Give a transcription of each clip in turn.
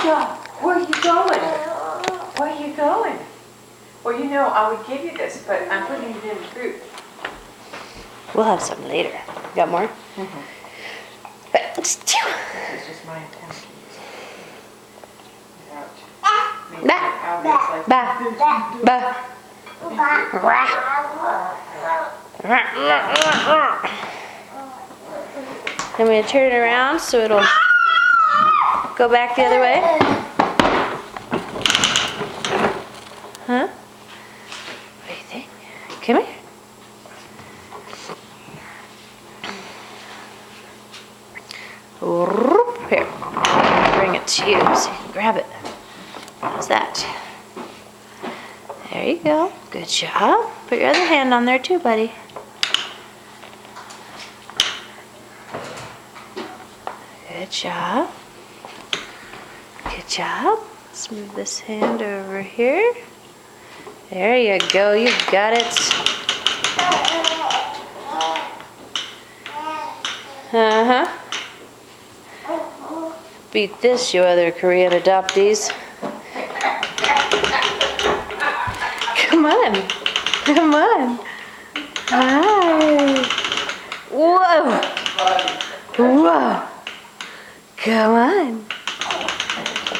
Where are you going? Where are you going? Well, you know, I would give you this, but I'm putting it in the fruit. We'll have some later. Got more? This is just my attempt. I'm going to turn it around so it'll go back the other way. Huh? What do you think? Come here. Here. Bring it to you so you can grab it. How's that? There you go. Good job. Put your other hand on there too, buddy. Good job. Good job. Let's move this hand over here. There you go. You got it. Uh-huh. Beat this, you other Korean adoptees. Come on. Come on. Hi. Whoa. Whoa. Come on.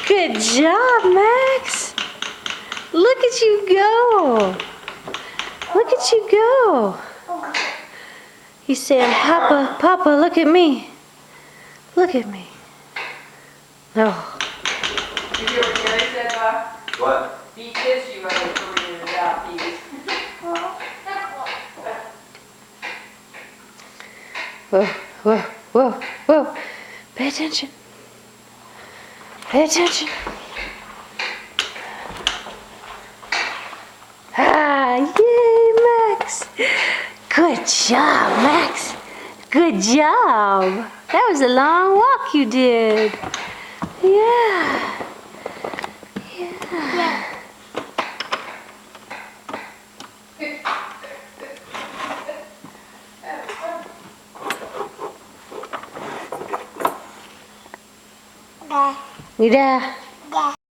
Good job, Max. Look at you go. Look at you go. He's saying, Papa, Papa, look at me. Look at me. No. Did you hear what Gary said, Bob? What? Beat this, you other Korean adoptees. Whoa, whoa, whoa, whoa. Pay attention. Pay attention. Ah, yay, Max. Good job, Max. Good job. That was a long walk you did. Yeah. Yeah. Udah.